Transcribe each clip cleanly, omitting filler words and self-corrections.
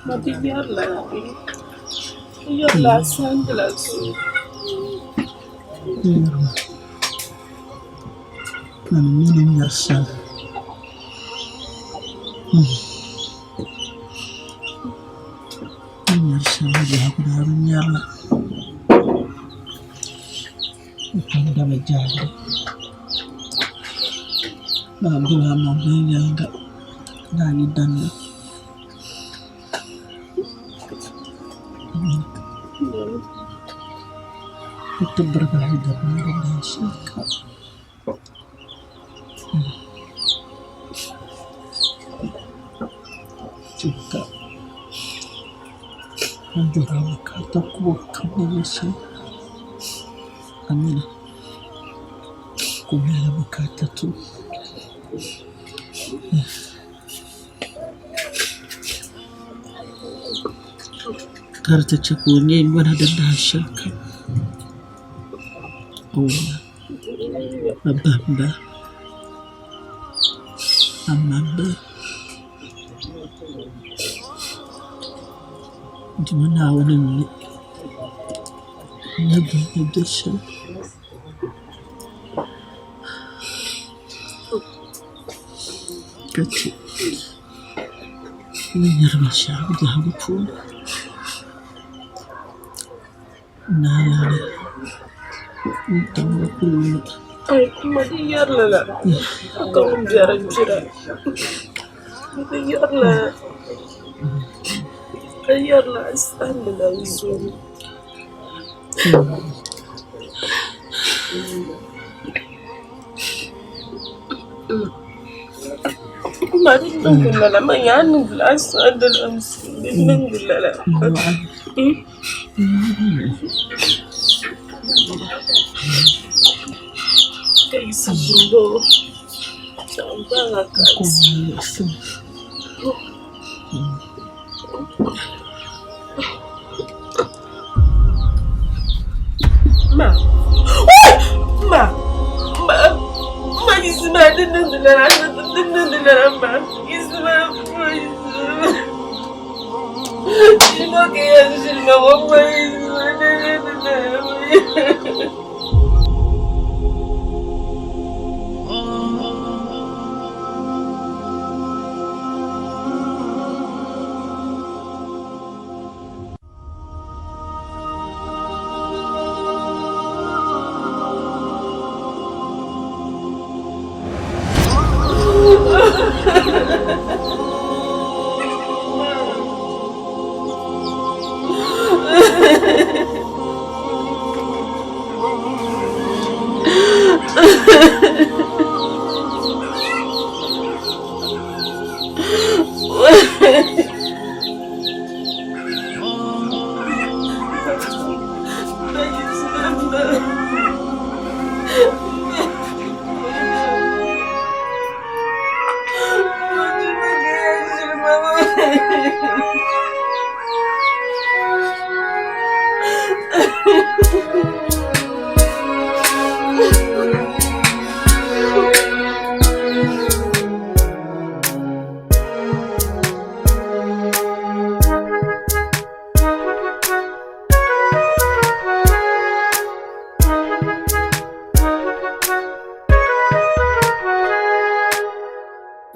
Mati biarlah sanggup sih. Amin ya Allah. Nyala udah menjadi babu ngomong yang enggak nani dan itu berbahaya dari Indonesia juga menjurang kata kuat Indonesia. Amin. Kumela makata tu. Karta chakunya imana dandashaka. Ola. Abamba. Amamba. Jumana wani nabi nadasha. Kati. Ini nyarmasha udah pun. Nayane. Tamu pun. Ay, madiyar lala. Akong jara-jara. Madiyar la. Madiyar la asal la uzun. Mari nunggulah lama ya nunggulah asal dalam sini nunggulah lah. Kayak sebelum sampai nggak kasih. Ma, isma dengar ma, isma. Isma kayak isma mama isma dengar.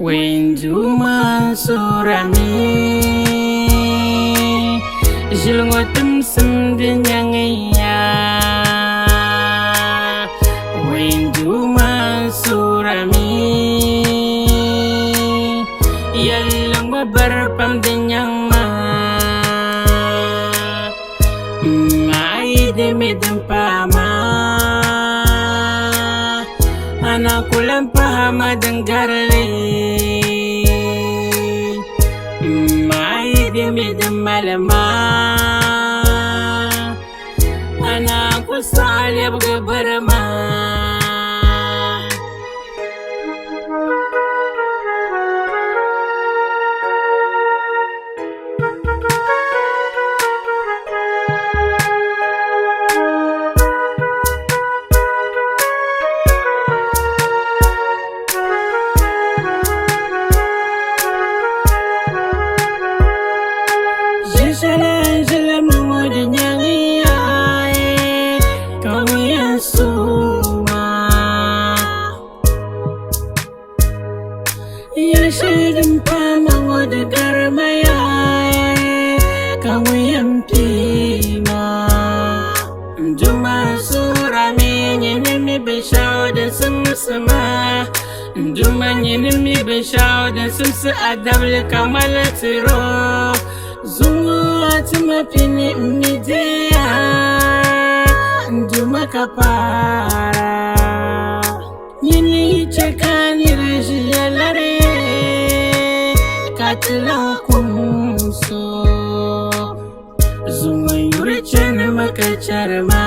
Wenjuma surami Jilngotum sendenya Wenjuma surami Yalang babarpam denyang ma Mai demedem pama Anak ulang pahama denggarli ميد ملما أنا قصال يبقى برما Yashidin pama wada garmaya kawiyam pima Juma sura mi mi bishao da sumsuma Juma mi bishao da sumsa adabli kamala tiro Zuma tima pini midia Juma kapara Yini chekani rajiyalare Katla kumso Zuma yurichan makacharma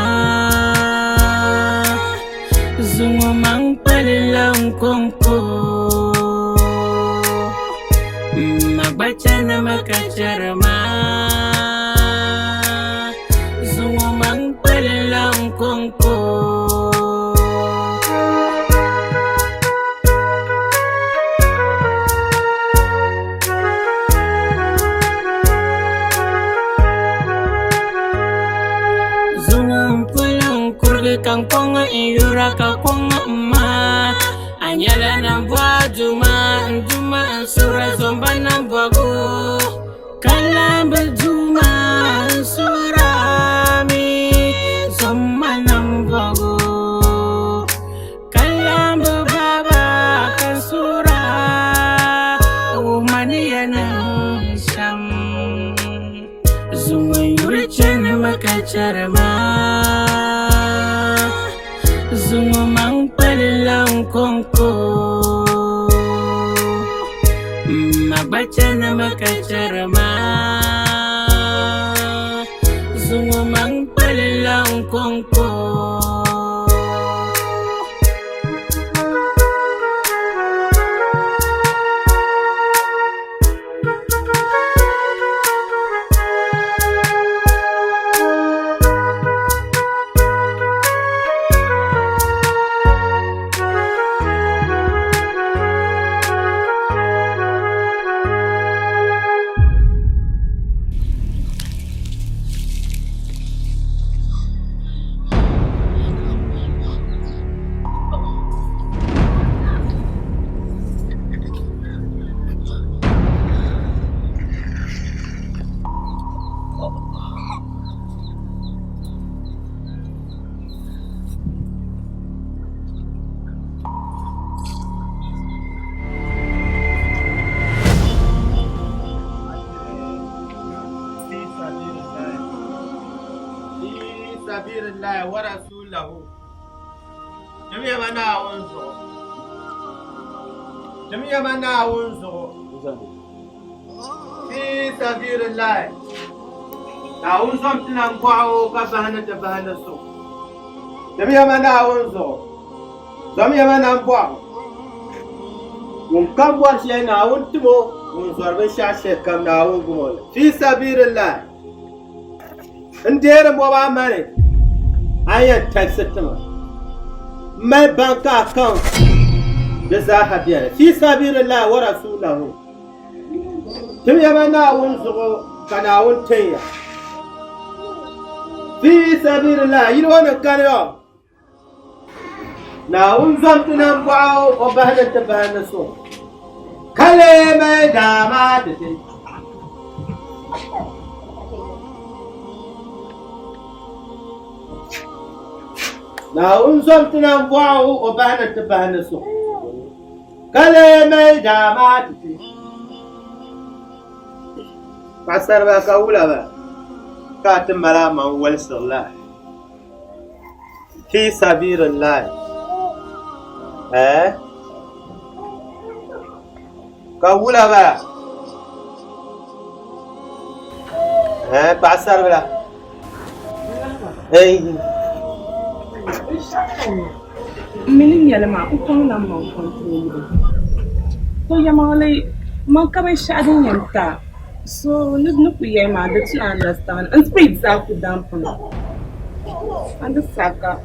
Zuma mangpalilang kongko Magbachan makacharma Zuma mangpalilang kongko Kang konga iura ka konga ma anyala na bwa juma sura zomba na bwago kalamba juma sura mi zomba na bwago kalamba baba kan sura umaniya na sham zuma yura chana makacharma Zungo mang palilang kongko Magbaca na makacharama Zungo mang palilang kongko Sabilillah wa rasulahu jami'a mana wunzo fi sabilillah na wunzo mtinan kwao ka bahana so jami'a mana kwao mun kabwar shi na wuntumo mun zorbe shashe kam na wungumo fi sabilillah ndere mo ba mane ayan taxitama my bank account da zahabiya fi sabilillah wa rasulahu tim yamana wunzo kana wuntaya fi sabilillah yiro wannan kanayo na wunzam tunan ba'o obahana tabahana so kale mai dama da tai na unzom tunan bwao obahana tabahana so kale mai dama titi pasar ba ka wula ba ka timara man wal sallah fi sabilillah ka wula ba Pasar bela. Minim yalama ukon na mo control. So yamale man ka be shadin yanta. So no kuye ma that you understand. And speed za ku damp no. And the saka.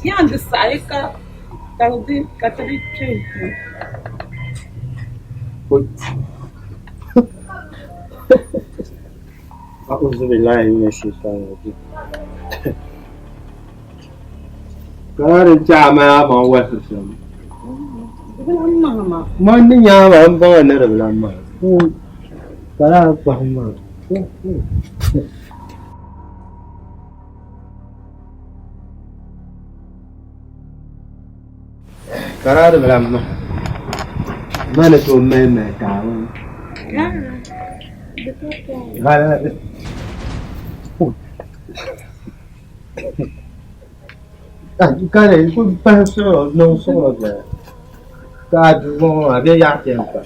Ya and the saka. Taldi katri train. أعوذ بالله من الشيطان الرجيم. كار جامع ما وصل. ما نيا ما بقى نرب لما. كار فهم. كار لما. ما نتوم ما تعاون. Gala. Cara, ele foi pensou, não só né. Tá bom, a ver já tempo.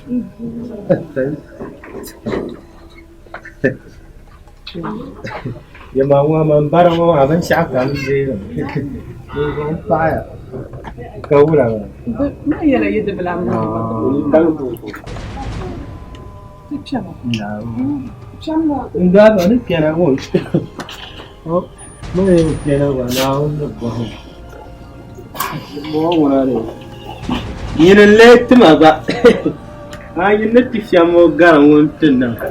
Nhưng mà mình bắt đầu mà vẫn sáng cảm gì rồi. Không phải à. Câu là. ما يلا يد بلا Enggak, ada kena pun. Oh, mana kena pun? Naun tu pun. Mau mana ni? Ini late masa. Ini nanti siapa garang untuk nak.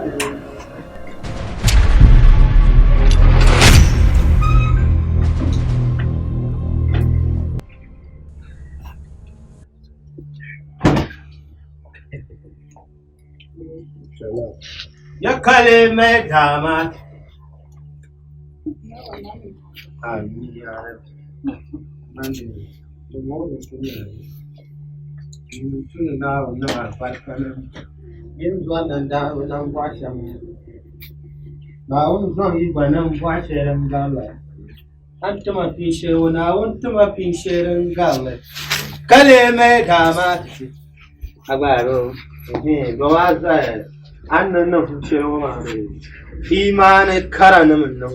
Ya kale me damat. Amin ya Rabbi. Mandi. Mau ni. Tuna na barkana. Yin zuwa nan da wannan kwashen. Ba wani zan yi banan kwashen gala. An tuma fishe wani wani tuma fishe gala. Kale me damat. Abaro. Ba wa zai. Annan nan fucewa ma imanin kara na mun nan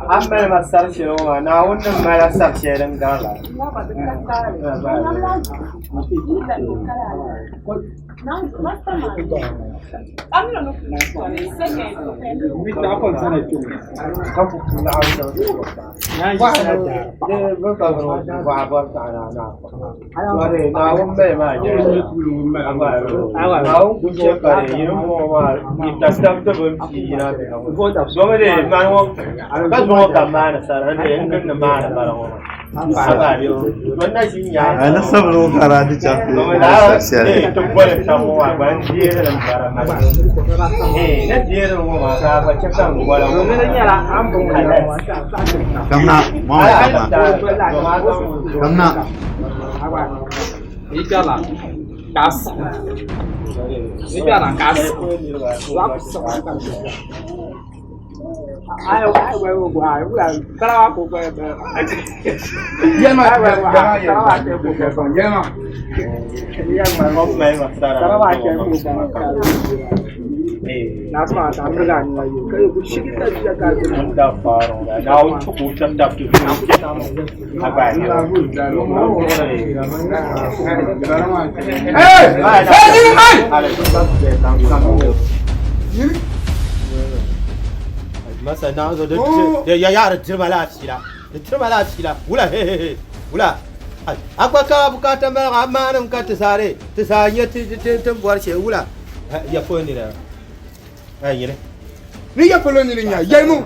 an mai masar shiroma na wannan mara sar shirin gala أنا صبروا كرادي مثلا يا يا ترملا تشيلا ولا هي ولا أقوى كابوكا تمر أمانم كتساري تسانية تنبور شيء ولا يا فوني لا هاي يله ni ya poloni ni ya mu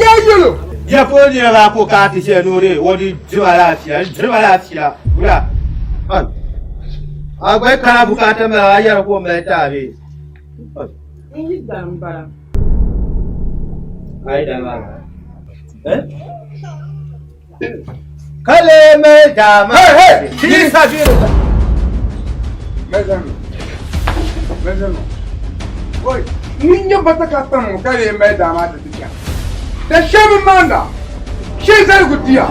ya yolo ya foni la ko ka ti se nore wodi trimala tshila wala agwe karabuka tmr ayar ko meta be Ini dambara. Ai dama. Kale me dama. Hey, Ki sabir. Mezano. Oi, ninyo bata katano kale me dama ta tiya. Da shebe manda. She zai gutiya.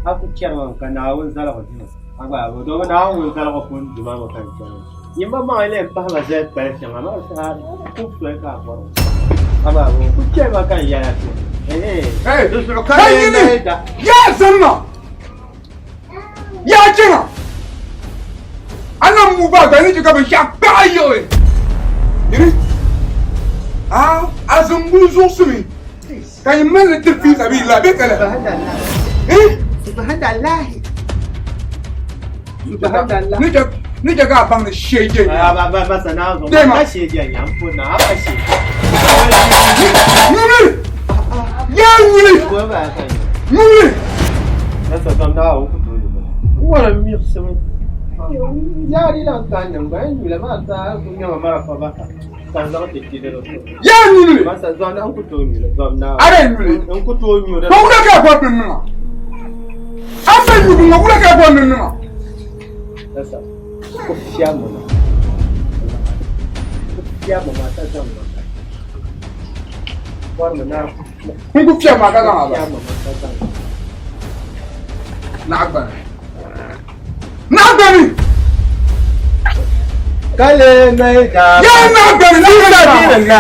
aku kiyama ka na won zala ko dino agba go do na won zala ko pun duma mo kan kiyama yimba ma ile pa la zet pa kiyama ma sa ku fle ka ko agba go ku kiyama kan ya ya Hey, dus ro kan kan yini da ya zanna ya jina anan mu ba gani jiga ba sha bayo yini azum bu zo sumi kan men le fi sabi la be kala subhanallah ni jaga bang sheje ba sana zo ba sheje yan fu na ba sheje ya wuli ko ba kan wuli Nasa tanda ako ko to. Wala mi sa mi. Yari lang kanyang ba yun wala mata kung nga mara pa ba. Tanda ko tikide ro. ya wuli Masa zona ang ko to mi zona na. are wuli Ang ko to mi ba wula ka ba bin na asa yu bu wula ka ba bin na Nasa. Ko siya mo na. Ko siya mo mata zona. War mo na. kun ku fiya ma ka ga ba Siya mo mata zona. na agba ni Kale mai da. ya na agba ni na.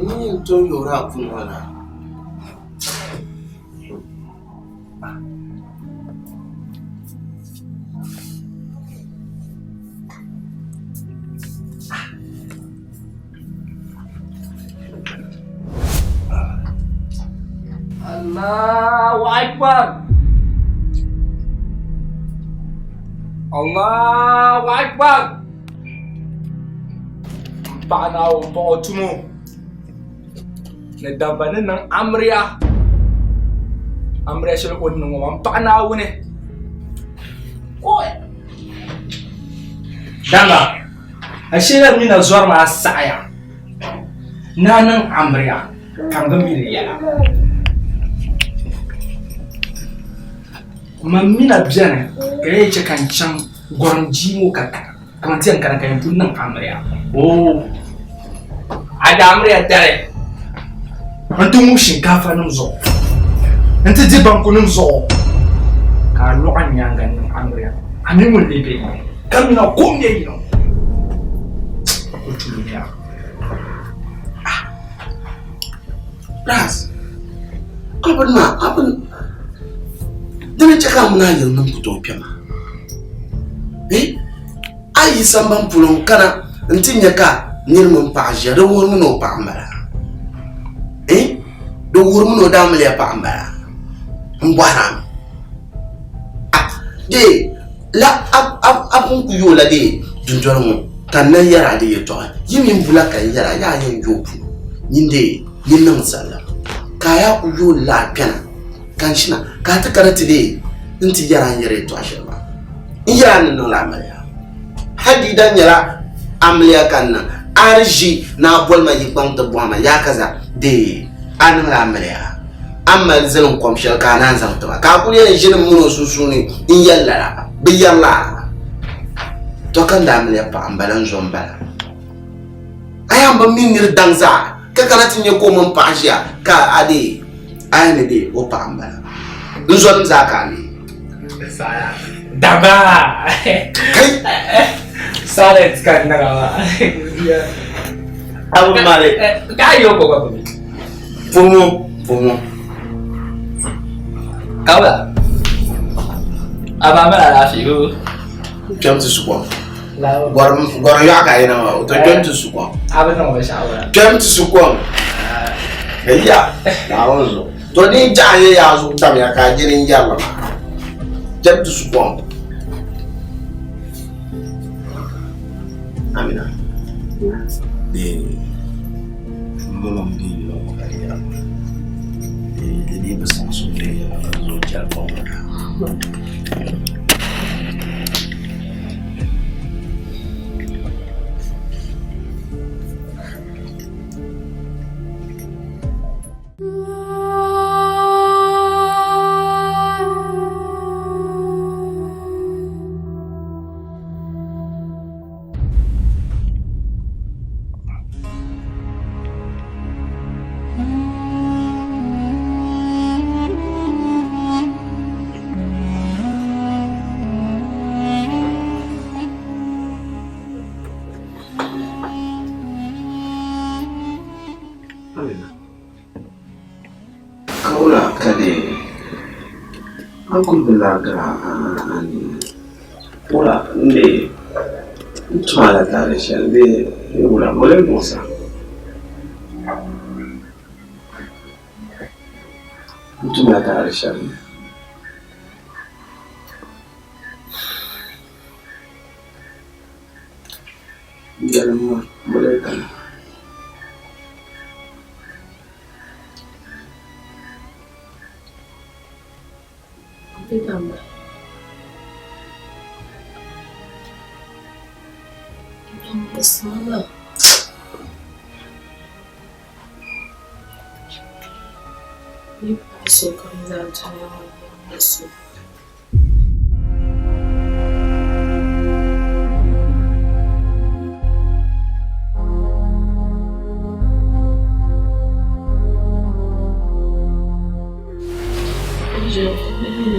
Ni to yora kun wala. Allahu Akbar Allahu Akbar Bana o bo tumo ne dabane nan amriya shel ko nan wan bana wune ko danga ashira mina zuwar ma sa'aya nanan amriya kan ga miliya mamina bjana kaya ce kan can gwarji mo kaka kamar tiyan kana kayan tunan amriya oh ada amriya dare antu mu shinkafa nan zo antu jiban kunun zo ka lo'an yangan nan amriya amin mun lebe kamina kombe yi no utuluya Ras. Abin dana caka muna yin nan fito fiye ma. Ayi samban pulon kana ntin ya ka nirmin pajiya da wurin no pa ambara. Da wurin no da mule pa ambara. Mbwana. De la abun ku yo la de dunjoro mo kan nan yara de to. Yimin bula kan yara ya yin yopu. Ninde yin nan sallah. Kaya ku yo la kana. Kanshina ka ta karati de inti yara yare to ashirma yara nan la amaliya hadi dan yara amaliya kanna arji na bolma yikon to boma ya kaza de an la amaliya amma zalun komshal kana zan to ka kuli ne jinin muno susuni in yalla bi yalla to kan da amaliya pa ambalan zomba ayam ba minir danza ka karati ne ko mun pa ajiya ka ade ayane de o pa ambala nzon zakali saya daba kai salet kan nagawa abu male kayo ko ba fumo kawla aba mala la fi go kam ti suko Gwaram ya ka ina to jomtu su kwa. Abin nan ba shawara. Jomtu su kwa. Ya, na wanzo. To ni jaye ya zo tam ya ka jirin jalla. Jomtu su kwa. Amina. De molom di lo ka ya. De ni ba san so de zo ja fa wa. Kaula kade akul belaga ani ora ne tumala tare shalbe ora mole mosa tumala tare shalbe yalma mole kana Ditambah yang bersalah ini pasukan zat yang besar.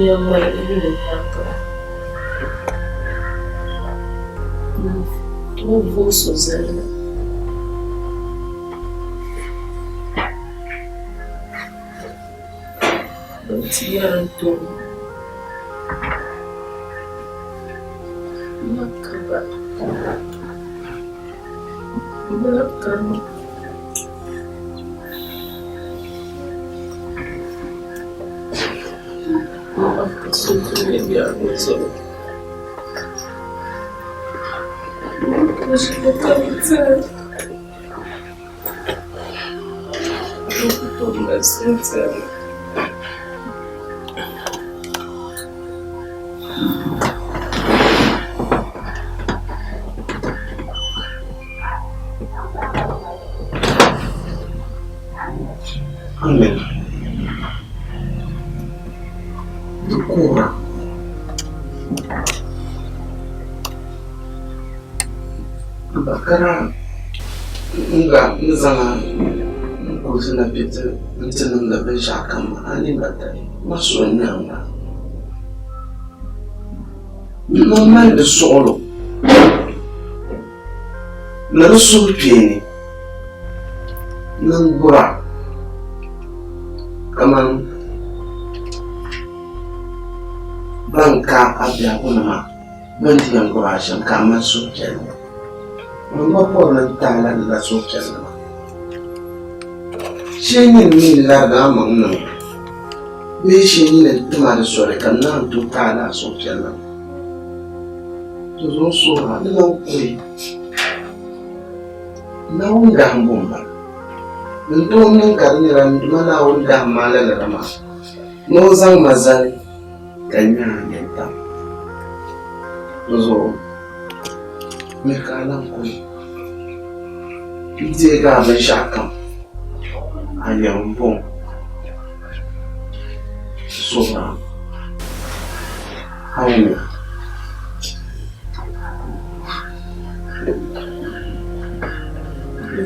Yang baik ini datang. Vou Suzana. Tiaran tuh. Makabat. Belakang. Sudah biar besok. Masih berkaitan. Aku nggak selesai. Amin. Kurang. Bakara enggak misalnya kursi nabi itu mencari nabi syakam ani batai maksudnya enggak normal de solo narusul pieni nanggura kaman bangka abia kunama banti yang kurasyan kaman sukjen Mama por na tala la sokyan na. Sheni ni la ga mang na. Be sheni na tuma da sore kan na tu tala sokyan na. To zo so ha na kuri. Na wunda mbomba. Ndo nin karni ran duma na wunda mala la rama. No zang mazali kanya yenta. To zo Mekalan ko ije ga ban shakam a yambon sona hauna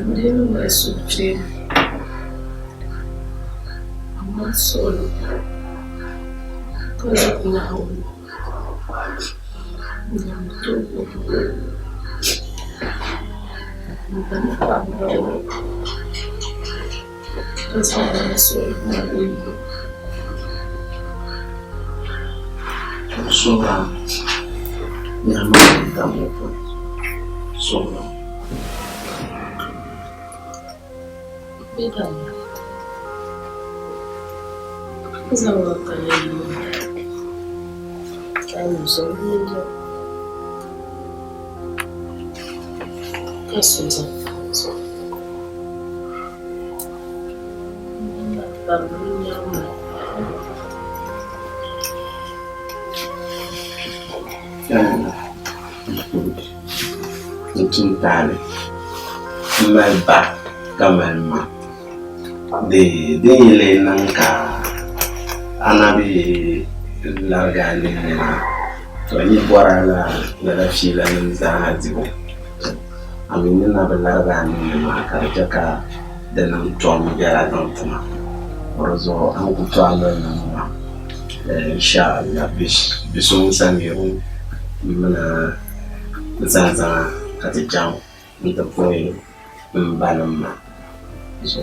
Ndelo masuje amasolo kaza kuna hauna Ndamtuko Soba nyama tamu Solo. Beda. Zawa kalelu. Kamu zongo. Kasunza fanzo. Babunyama. Tale malba kamalma de le nanka anabi largani to ni bora la fila za zibo amini na largani ma karjaka da nan to mu gara don tuma rozo an ku to Allah na insha Allah bisun samiru mana zaza katijam nta foi mbalama so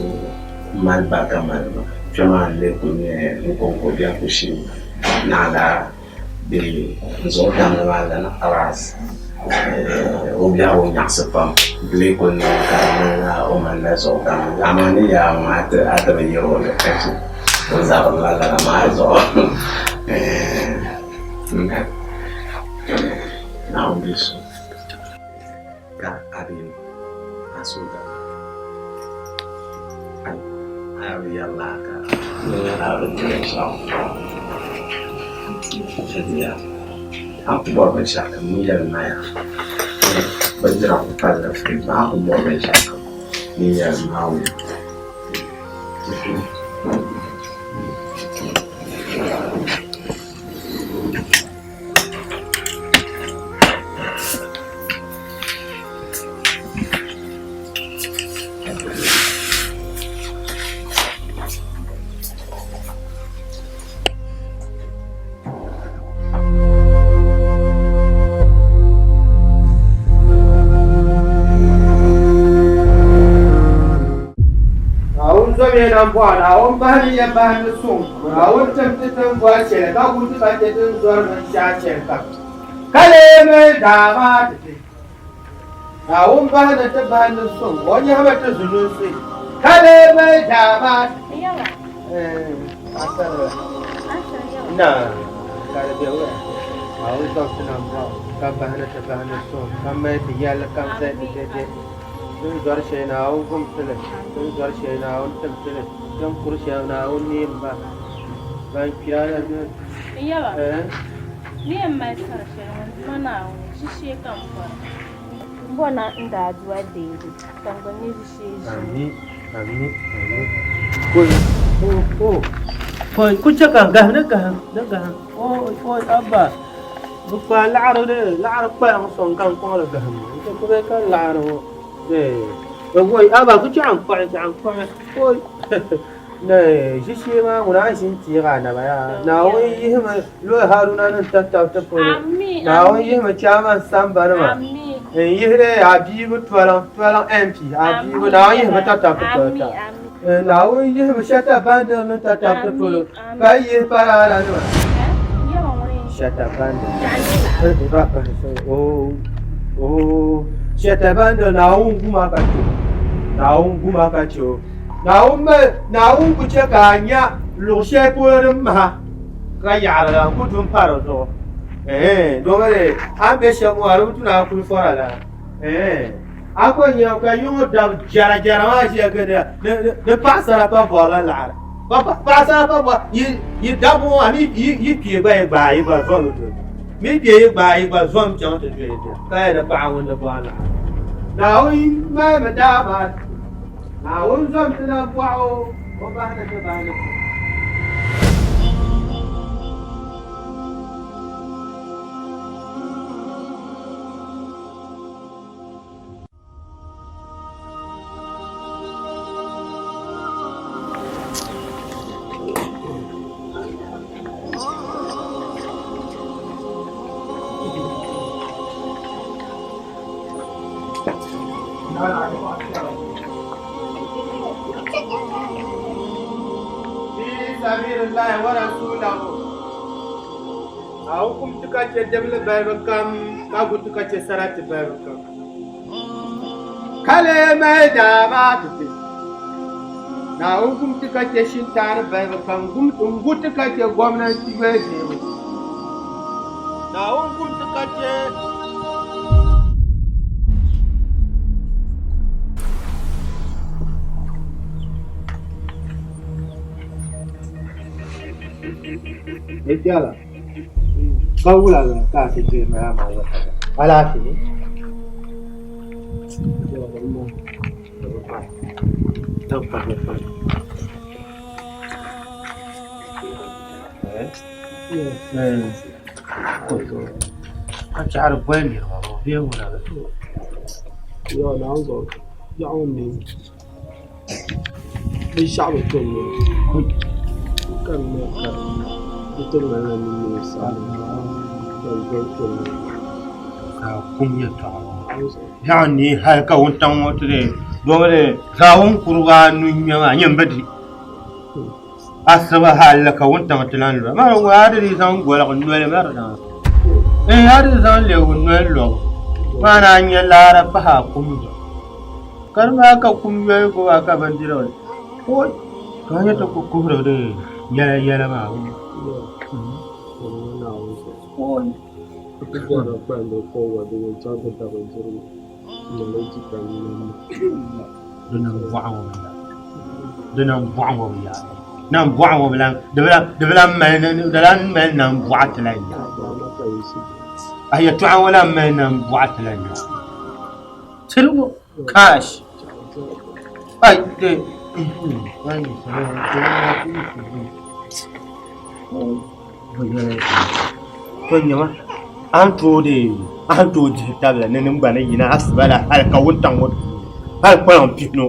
malba kamalma chama le kunye nkonko bya kushima nala de zo kamala na aras obya o nyaksepa le kunye kamala o manna zo kamala amani ya mata ata yoro le kati o za la la mazo now this Karim Asuda Arialaka Jadi aku bawa bersama miliar maya bergerak pada firman aku bawa bersama miliar mau Buana, on bahani ya bahani sum. Awon temtem buat cere, kau butuh baca tu zuar manusia cerita. Kaleme damat. Awon bahani tu bahani sum. Wanya apa tu sulusi. Kaleme damat. Iya lah. Asal. Asal ya. Nah, kalau dia orang. Awon tak senang buat. Kau bahani tu bahani sum. Kami dia lekam saya dia. Tu zuar cere awon kumpulan. Tu zuar cere awon tempelan. Yang kurus yang naun ni mbak, bank kira ada. Iya lah. Ni emang sekarang mana awak sih kampur. Bona nda dua diri. Kampur ni sih. Amin. Kau cakap nak kah? Oh abah. Bukan laro deh, laro apa yang songkang kau lah kah? Itu bukan laro deh. Ôi bà cứ chẳng phải ôi này xí xí mà muốn ai xin chỉ cả nè bà nào ấy mà lúa haruna nó tắt thôi nào ấy mà cha mà sam bà mà ấy đấy abi bút vào MP abi bút nào ấy mà tắt thôi nào ấy mà shata band nó tắt thôi cái gì para là nữa shata band oh shata band nào cũng mà cái chỗ nào cũng chỉ cả nhà lúa xe bưởi mà cái nhà là cũng chúng phải rồi đúng rồi anh bây giờ mua rồi chúng nào cũng phải là aku nhiều cái dùng đầm jara mà chỉ cái này để pasar apa bola là pasar apa bola ये đầm mua anh ये kia bài vâng rồi mấy kia bài vâng chẳng được gì cái là bao nhiêu bola nào mà đá mà nào zoom thì nó wow có ba này Bismillah wa rasulahu. Aku kum tukace jamle bay bakam, aku tukace sarat bay bakam. kale mai da ma tafi na hukum kake shin tare bai kan gum kake gwamnati bai ne na hukum kake Etiala kau lah tak sih mana mau ala sini tempat cara buat ni dia mana tu ya nanggo ya ni di siapa tu kan itu mana ni salah dan betul kumya ta yani har ka wontan woto de dole zawon kurga nunya nyambadi asaba hal ka wontan tilan lo ma wa de zan gola ko nwele ma da har zan le nwele lo mana nya lara fa ha kumya karma ka kumya ko aka bandira ko kanya to ko kubro de yala ma Kita nak pandai forward dengan cara terus melanjutkan dengan buang ya nam buang bilang dalam main nam buat lain ayat tu awal main nam buat lain seru cash ay de Konyama anto de tabla nenem bana yina asbala hal kawuntan wot hal kwalan pino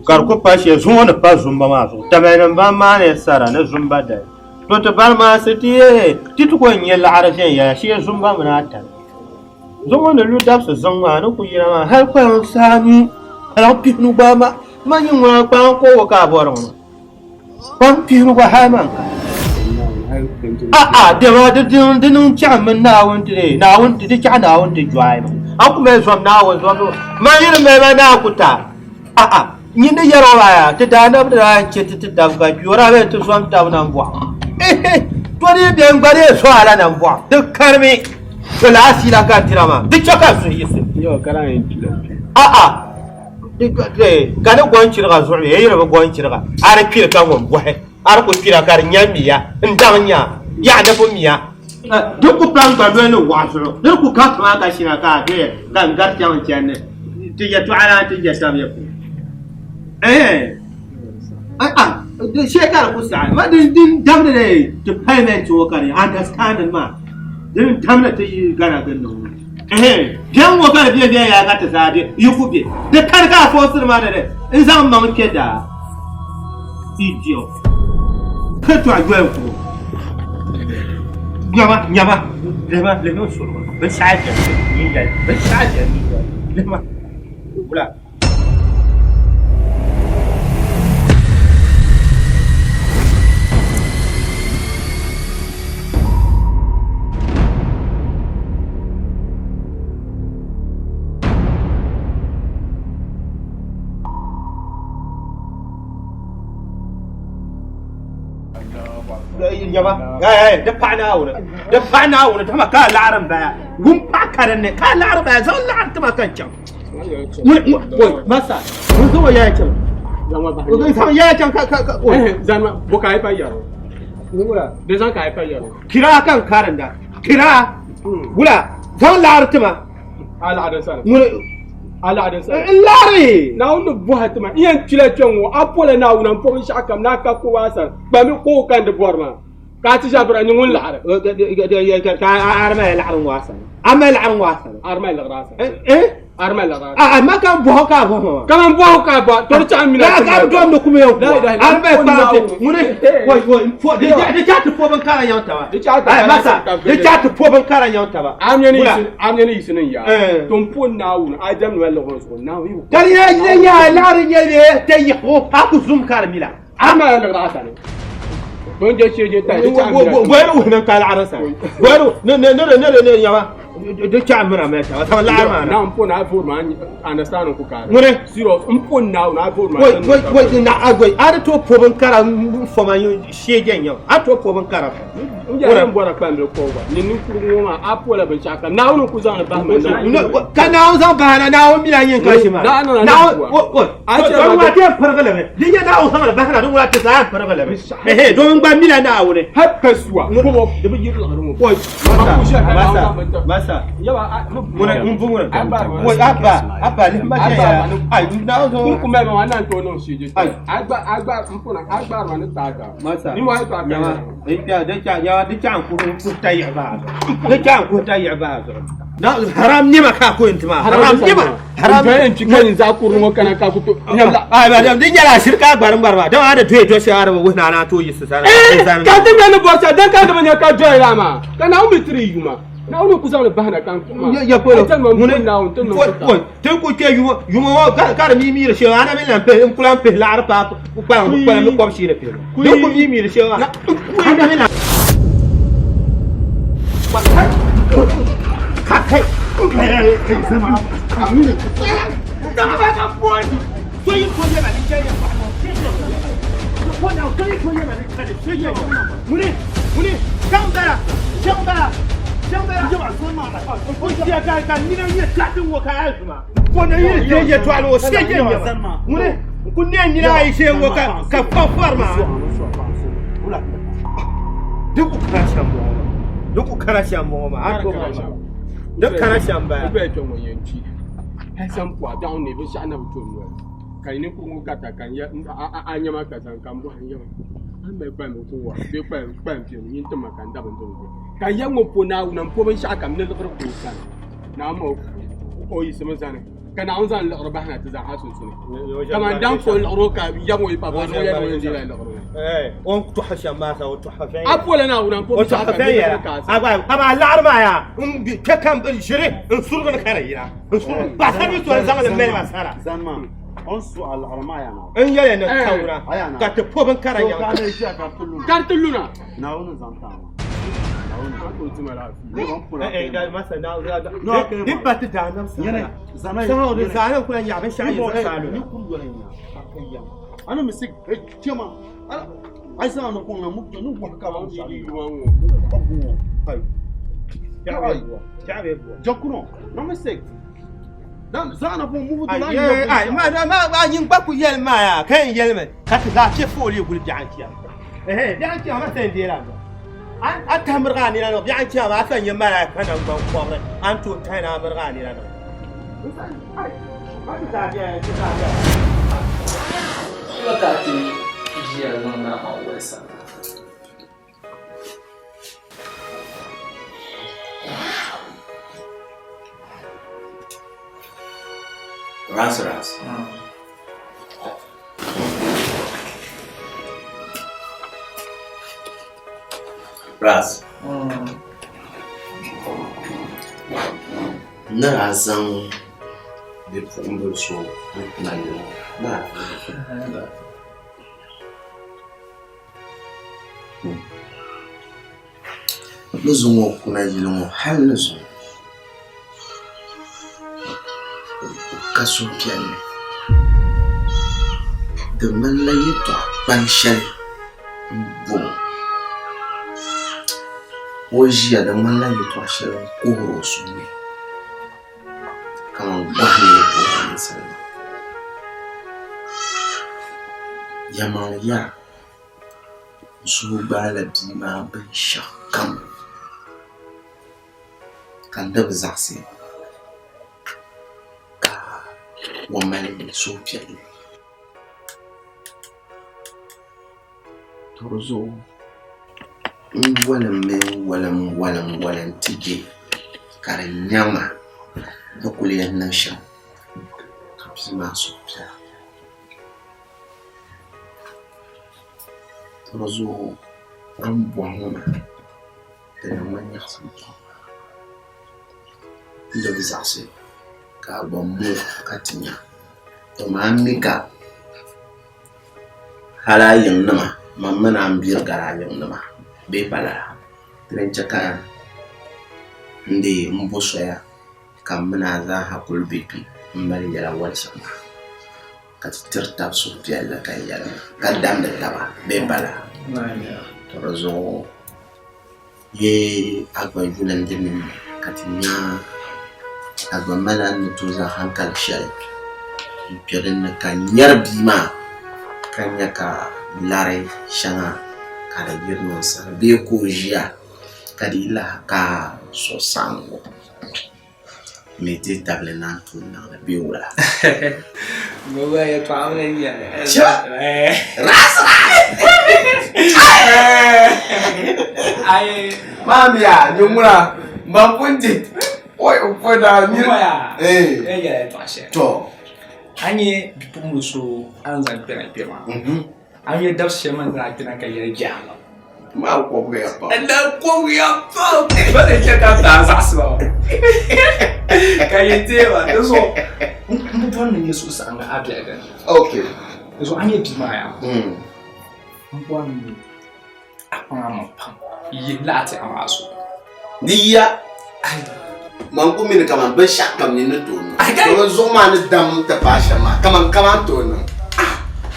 kar ko pashe zona pa zumba ma so tabanan ba ma ne sara na zumba da to to bar ma sitiye titu ko nyel arashen ya shi zumba mana ta zuma ne lu dab so zumba no ku yina ma hal kwalan sanu hal pino ba ma yin wa kwan ko ka boro ma kwan pino ba ha man dewa dinin kyamun na wanda ne na wanda da kya na wanda juwai ba an kuma yi zuwa na wanda zuwa ma yi mai ba na kuta yin da yaro baya ta da na da ce ta daga biyu rabe ta zuwa ta nan buwa to ne da yan bare so ala nan buwa duk karmi to la asila ka tirama duk chaka su yi su yo karan yin tilo ga da gwanci daga zuwa yayi raba gwanci daga ara fira kan wan buwa ara ko fira kar nyamiya ndanya ya na bomiya duk ku plan ba do ne wasoro duk ku ka ma ka shina ka de kan gartan cenne ti ya to ala ti ya tam ya ku da shekara ku sa ma din damne ne to payment wo kare understand ma din damne ta yi gana ganno dan wo kare biya ya ka ta sade yi ku bi da kar ka fo sir ma da in zan ma mun ke da idiot ka to agwa ku nyama lema solo besaja ni lema pula nyama dafa'na wuna tama ka la'aran baya gun pakaran ne ka la'aran baya zan la'ar tama kan can masa mun zo ya can zama ba sama ya can ka zama boka ai fa yaro wula da zan ka ai fa yaro kira kan karan da kira wula zan la'ar tama ala adan sana ala adan sana lari na wunu buhatuma iyan kila tonwo apola na wuna pokon shakam na ka ko wasa ba mi ko kan de borma ka ti jabra ni ngun la'ar ka arma la'ar wasa amma la'ar wasa arma la'rasa arma la'rasa ما كان بوكا بوما كمان بوكا با ترجع من لا كان دوم نكمي arma parate mune woi fo de chat fo ban kala yanta ba masa de chat fo ban kala yanta ba amne ni sinin ya ton pon na wun ajam no wala ko so na wi kali ya la'ar ye tayi ko aku zum kala mila arma la'rasa ne don je ce je ta gwero wannan kala arasa gwero ne yama do chamra meta ta la arma na mpona avor ma understand ko ka mure serious mpona na avor ma wai na agoi ada to pobon kara fo ma shegen yau a to pobon kara ora mbora kwambe ko wa ni kuru ma apola be chaka na wono ku zan ba ma ka na zan ba na wo mi la yin kashi ma na wo a ce ba ta fargala me din ya na wo sama ba na don wa ta sa fargala me don ba mi la na wo ne har kasuwa ko da bi yiri la mu ko masa yawa mun bungun wai abba ni ma ya ai na zo kun kuma ma wannan to no shi je agba mpona agba ma ni ta ga masa ni wa ta ga da kyan ku ta yi ba da kyan ku ta yi ba na haram ni ma ka ko intima haram ni ma haram bayan cikin za ku rumo kana ka ku to ai ba din yara shirka garin barba dan ada to shi araba wuna na to yi su sana ka dinga ni bosa dan ka da manya ka joy rama kana umi 3 yuma na wani kusa da bahana kan ya ko mun na on tun ko tun ko ke yuma ka mi mi shi ana min lan pe in kulan pe la arfa ku pa mi ko shi da pe don ko mi mi shi ana min kai sama amina da ba ka boy so yi ko ne ba ni ke ya ba ko na ko yi ko ne ba ni ke so yi muni gambara jamba so ma ba ko ya ka ni na ni ka tin wo ka azuma ko na yi ke je to alo se je muni ku ne ni na yi se wo ka fa farma duk kara shambo ma a to ma duk kara shamba be to mo yanci ai san kwa down ne bi sha na to no kai ni ku mu kata kan ya anya ma ka san kan bu anya an mai kwa mu ko wa be kwa fi ni tin makan da ban to kan ya mo po na po ban sha kam ne da ko san na mo o yi sama zane kana an zan la rabana ta za hasu sune kaman dan ko la roka ya mo pa ba no ya no ya la on to hashamba sa to hafa apola na unan po to hafa ya aba la arma ya ke kan bil shire in surgan karayira ba sabi to zama da mai masara zanma on su al arma ya na in yare na taura ka ta po ban karaya ka ne shi ka tulluna na wani zanta ma duk ba ta da nan sana da sana kuna ya ban shayi salo ni kun dole ya ana misik kema ai sana no kun na mu no ko ka ma shayi ai ya jokuno no misik dan sana bon mu do la ai ma yin ba ku yel ma ya kan yel ma ka ta ce foli gul bi an kiya bi an kiya ma sai dira an ta murgani na no bi an kiya ma san yin mara kana ban kwabre an to ta na murgani na no ai ba ta ga ta ga wakati njia zana hawesa Ras na razan de pombo so na yo na Luzumo kuna jilumo hal luzumo kasupian de malayito banshal bon hoje a da malayito ashal ko sumi kama bahni ko insana ya su bala dima ban shakam kan da zaksi ka woman so fiye tozo walam tije karan nyama da kuliyan nan shan kafin masu fiye tozo an buwama da naman ya sauki da zaksi ka bamu katinya to mika halayen nama mamman an biyar garayen nama bai bala tren chaka ndi mbusoya kamna za hakul bibi mbali yala wal sama kat tirtab su yalla kay yalla kadam da taba be bala torozo ye agba junan dimin katinya agba malan tuza hankal shay pirin kan yarbi ma kan yaka lare shanga kada girman sa be ko jiya kadila ka so sango mete table na tu na be wala Gowa ya tuamle ya. Rasa. Ai Mami ya nyumura mbapunti. Oi upoda ni. ya tuashe. To. Anye bipumuso anza pema. Anye dabshe man na kina kayya jama. Ma ko ya pa. Anda ko ya pa. Ba de chaka ta zaswa. Kayitewa so mutone Yesu sanga abia. Okay. So anye bimaya. Mbwani apanga pam. Yilate amaso. Dia mangu min kama ban shakam ni no tono. Ko zo ma ni dam ta pasha ma kama tono.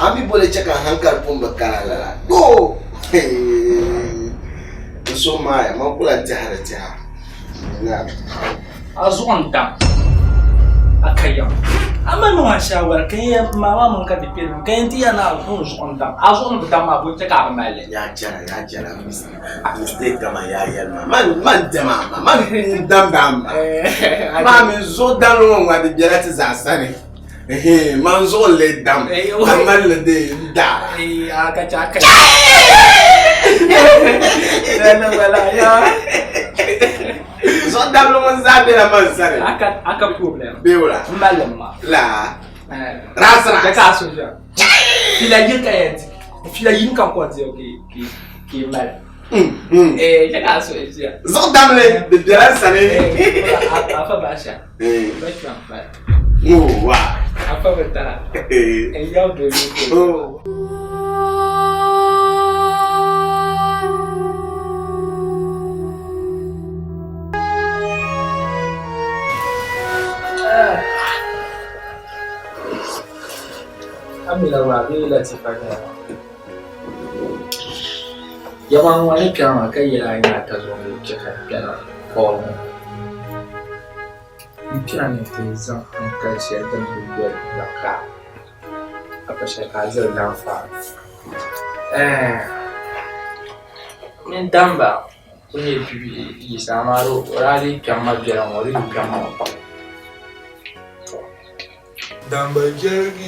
Abi bole chaka hankar pumba kala. Do. So ma ya makula jahara. Na. Azon dam. Akayam. Ama no shawara kaya mama mun ka dipir kaya tiya na azon dam. Azon dam abu ta ka male. Ya jara mistake kama ya yalma man dama man dam ma min zo dalo wa de jarati za sane man zo le dam man le de da aka chaka dana wala ya zo dam lo man za de la man sane aka problem be wala malama la rasra ka so ja fila yikayet fila yin kan ko ti ki mal já so já zo dam le de dara sane afa basha ba tram ba wa afa beta ya do ni Amila wa bila tifanya Yawan wani kama kai yana ta zo ne cikin kana ko kira ne ke zan hankali shi da dubuwar da ka a fashe ka zai dan fa min damba kuni bibi yi samaro rali kama biyan wari kama pa damba jergi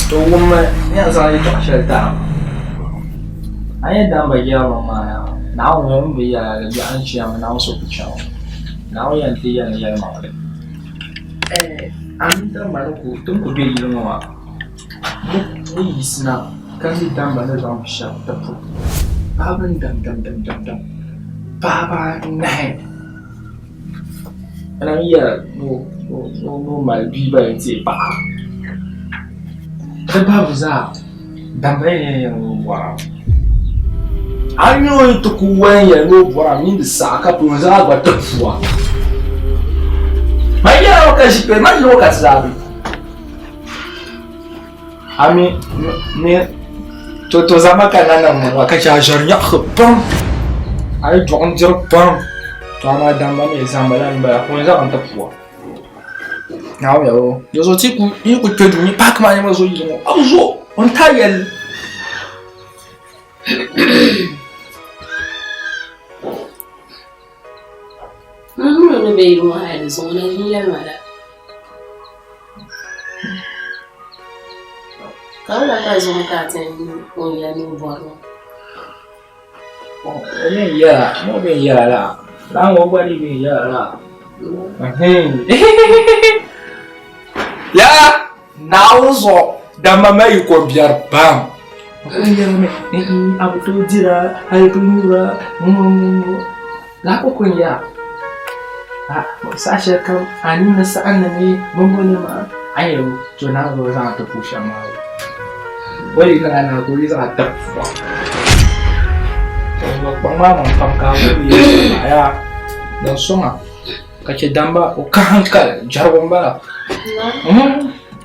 to kuma yanzu ai to shelta ai dan ba ya ma na won bi ya an ci am na so ku chawo na o yan ti yan ya ma wale an da ma ku tun ku bi yi ma mu yi sina kan di dan ba na zan sha ta fu babin dam baba nai ana iya no mal bi ba ti ba babu za dambe wa anyo to kuwen ya no bora min de saka pro za gba tafuwa mai ya o ka shi pe mai lo ka zabi ami ne to zama kana nan wa ka ja jarnya khpam ai jon jir pam to ma damba me zambalan ba ko za kan tafuwa nào rồi, rồi chỉ cũng như cái chuyện như bác mà nhưng mà rồi gì ông rồi, ông thay vậy. Nó bị mua hàng rồi nó đi lên mà đã. Có là cái dùng cả tiền người nhà mình bỏ luôn. Bây giờ, nó bây giờ là, đang ngồi qua đi bây giờ là. Ya, now so dama mai ko biar bam. Abu tu jira, hari tu mura, la ko ya. Sasha kam ani na sa'an ne mongone ma ayo jona ro za ta pusha ma. Wai na ko za ta fu. Pangmama pangkamu ya dan songa kace damba o kahankal jarbamba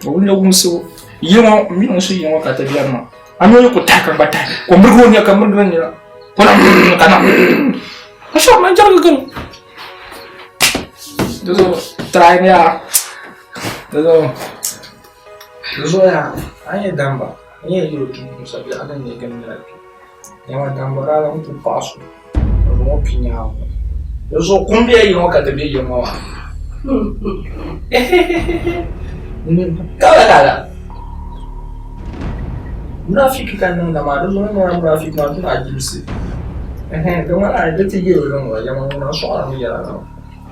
o ne gumso yimo mi on so yimo kata biarma ano ko takkan batai ko murgo ne kan murgo ne ko kana asha man jarga kan dozo try ya dozo ya anya damba anya yoki musabi ala ne kan ne Yang damba kala muito passo. Eu não opinião. Eu sou cumbia e não cata bem eu Kala. Munafiki kan nang nama tu mana munafik mana tu nak jibsi. Então ada tiga orang lah yang mana soalan dia lah.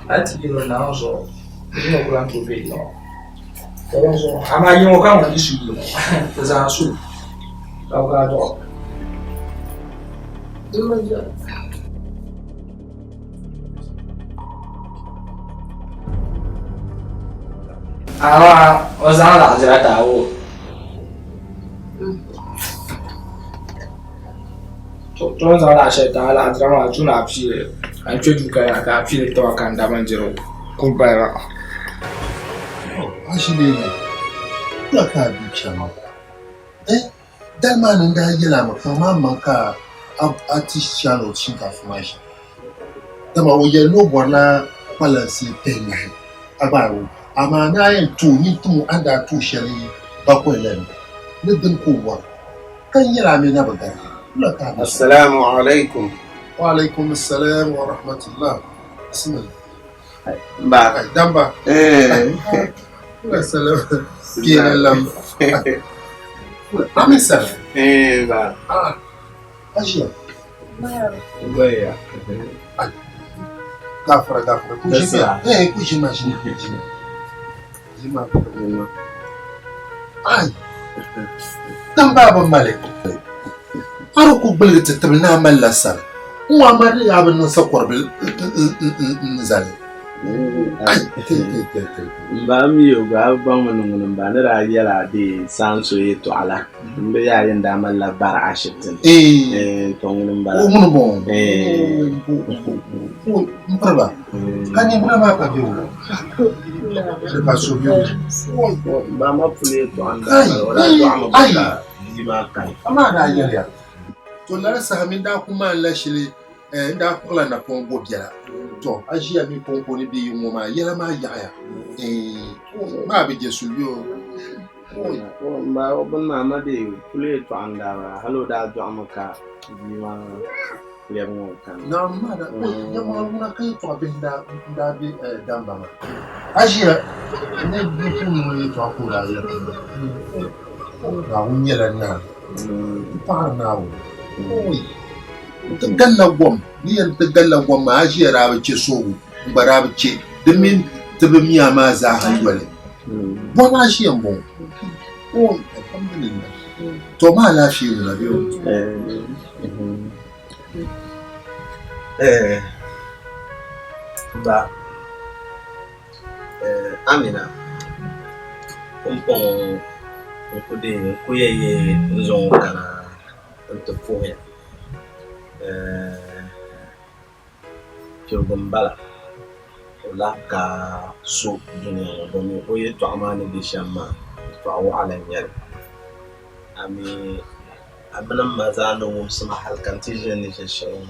Ada tiga orang nak so. Ini aku lang tu beli lah. Kalau so, ama yang orang mana disu lah. Terasa su. Kau kata. Ozan lah jera tahu. Tuan saya saya tahu lah jera lah cuma api, api juga ya, api itu akan dapat jero kumpai lah. Asli ni, tak ada bicara. Dan mana dah jelah macam mana artist channel cinta formation. Tama oye no bona balance penya. Abawo amana yen to ni tu anda tu shari ba ko len. Ne din ko wa. Kan yira me na baga. Assalamu alaikum. Wa alaikum assalam wa rahmatullah. Bismillah. Ba damba. Assalam. Kina lam. Amisa. Ba. Ajiya. Baya. Gafara. Kujima. Kujima. Jima. Ai. Tamba ba malik. Aro ku bulgata tabna mallasar. Wa mari abin sakwar bil nzali. Ba mi yo ga ban mun ba na rayuwa la de san so yeto ala mbe ya yin da malla bar ashitin to mun ba mun bon mparba kani brava ka biu le paso biu ba ma pule to anda wala to amaka dima kai ama da yaya to la sahamin da kuma la shile da kula na pongo biara to ajia mi pongo ni bi ngoma yela ma yaya ma be jesu yo ba obon mama de pule to anda halo da to amaka dima le mo kan na ma da ya ma na kai to be da bi damba ma ajia ne bi ni to akura ya na unyela na pa na Tegalla gwam ni yan tegalla gwam ma aji rabe ce so barabe ce domin tabe miya ma za hanwale bona shi yan bon alhamdulillah to ma lafiya ne biyo ba Amina kumpong kude kuyeye nzon kana ntofoya Bala wala ka so dunia domin oye to amana de shamma to awala nyar ami abanam mazano mumsma halkan tijani shashon